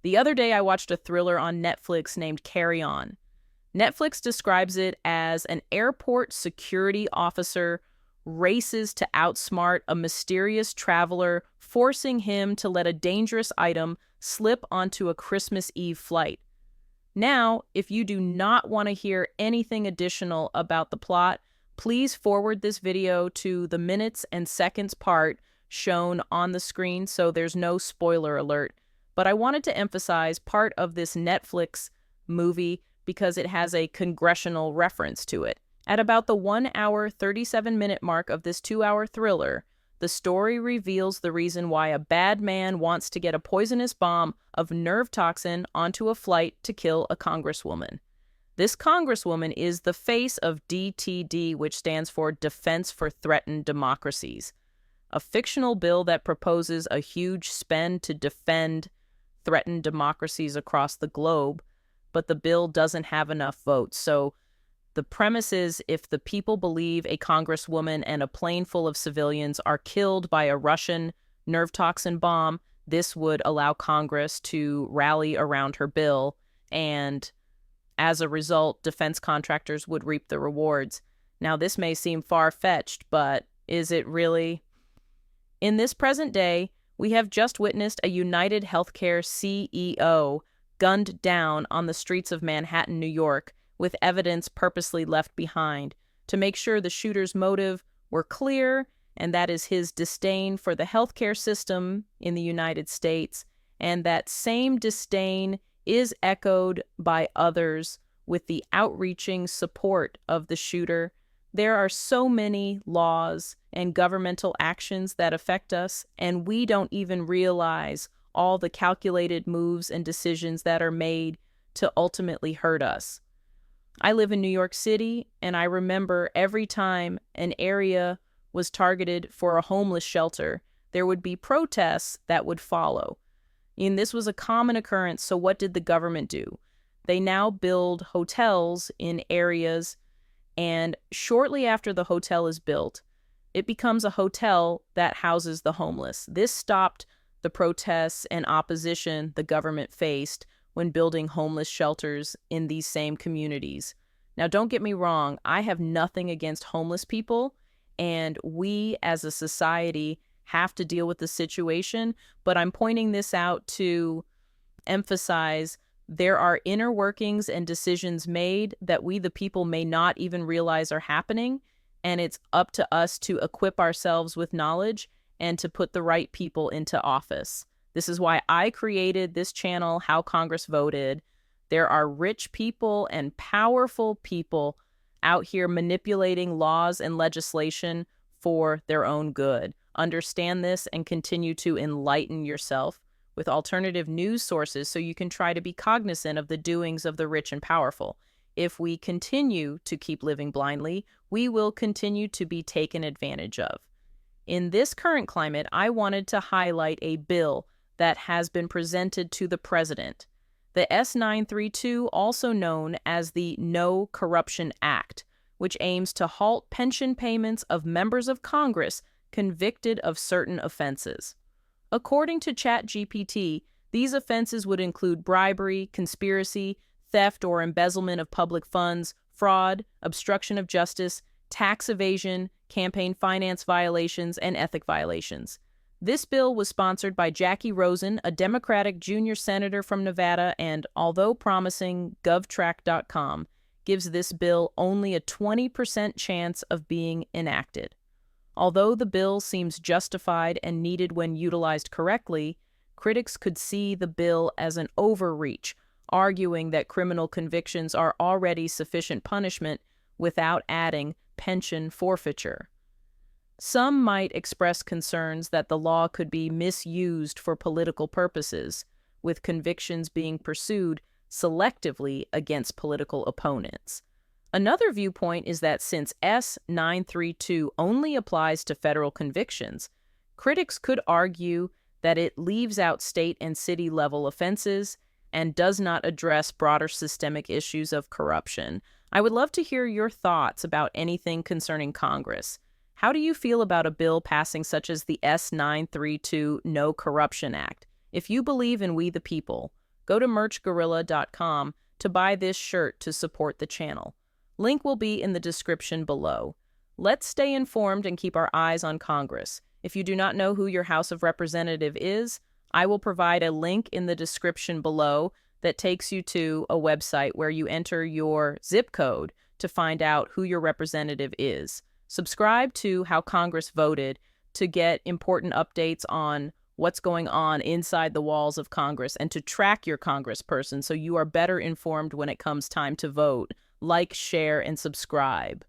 The other day, I watched a thriller on Netflix named Carry On. Netflix describes it as an airport security officer races to outsmart a mysterious traveler, forcing him to let a dangerous item slip onto a Christmas Eve flight. Now, if you do not want to hear anything additional about the plot, please forward this video to the minutes and seconds part shown on the screen so there's no spoiler alert. But I wanted to emphasize part of this Netflix movie because it has a congressional reference to it. At about the 1 hour, 37-minute mark of this 2-hour thriller, the story reveals the reason why a bad man wants to get a poisonous bomb of nerve toxin onto a flight to kill a congresswoman. This congresswoman is the face of DTD, which stands for Defense for Threatened Democracies, a fictional bill that proposes a huge spend to defend threatened democracies across the globe, but the bill doesn't have enough votes. So the premise is if the people believe a congresswoman and a plane full of civilians are killed by a Russian nerve toxin bomb, this would allow Congress to rally around her bill, and as a result, defense contractors would reap the rewards. Now, this may seem far-fetched, but is it really? In this present day, we have just witnessed a United Healthcare CEO gunned down on the streets of Manhattan, New York, with evidence purposely left behind to make sure the shooter's motive were clear, and that is his disdain for the healthcare system in the United States, and that same disdain is echoed by others with the outreaching support of the shooter. There are so many laws and governmental actions that affect us, and we don't even realize all the calculated moves and decisions that are made to ultimately hurt us. I live in New York City, and I remember every time an area was targeted for a homeless shelter, there would be protests that would follow. And this was a common occurrence, so what did the government do? They now build hotels in areas, and shortly after the hotel is built, it becomes a hotel that houses the homeless. This stopped the protests and opposition the government faced when building homeless shelters in these same communities. Now, don't get me wrong, I have nothing against homeless people, and we as a society have to deal with the situation, but I'm pointing this out to emphasize there are inner workings and decisions made that we, the people, may not even realize are happening, and it's up to us to equip ourselves with knowledge and to put the right people into office. This is why I created this channel, How Congress Voted. There are rich people and powerful people out here manipulating laws and legislation for their own good. Understand this and continue to enlighten yourself with alternative news sources so you can try to be cognizant of the doings of the rich and powerful. If we continue to keep living blindly, we will continue to be taken advantage of. In this current climate, I wanted to highlight a bill that has been presented to the president. The S932, also known as the No Corruption Act, which aims to halt pension payments of members of Congress convicted of certain offenses. According to ChatGPT, these offenses would include bribery, conspiracy, theft or embezzlement of public funds, fraud, obstruction of justice, tax evasion, campaign finance violations, and ethic violations. This bill was sponsored by Jackie Rosen, a Democratic junior senator from Nevada, and although promising, GovTrack.com gives this bill only a 20% chance of being enacted. Although the bill seems justified and needed when utilized correctly, critics could see the bill as an overreach, arguing that criminal convictions are already sufficient punishment without adding pension forfeiture. Some might express concerns that the law could be misused for political purposes, with convictions being pursued selectively against political opponents. Another viewpoint is that since S932 only applies to federal convictions, critics could argue that it leaves out state and city level offenses and does not address broader systemic issues of corruption. I would love to hear your thoughts about anything concerning Congress. How do you feel about a bill passing such as the S932 No Corruption Act? If you believe in we the people, go to merchgorilla.com to buy this shirt to support the channel. Link will be in the description below. Let's stay informed and keep our eyes on Congress. If you do not know who your House of Representative is, I will provide a link in the description below that takes you to a website where you enter your zip code to find out who your representative is. Subscribe to How Congress Voted to get important updates on what's going on inside the walls of Congress and to track your congressperson so you are better informed when it comes time to vote. Like, share, and subscribe.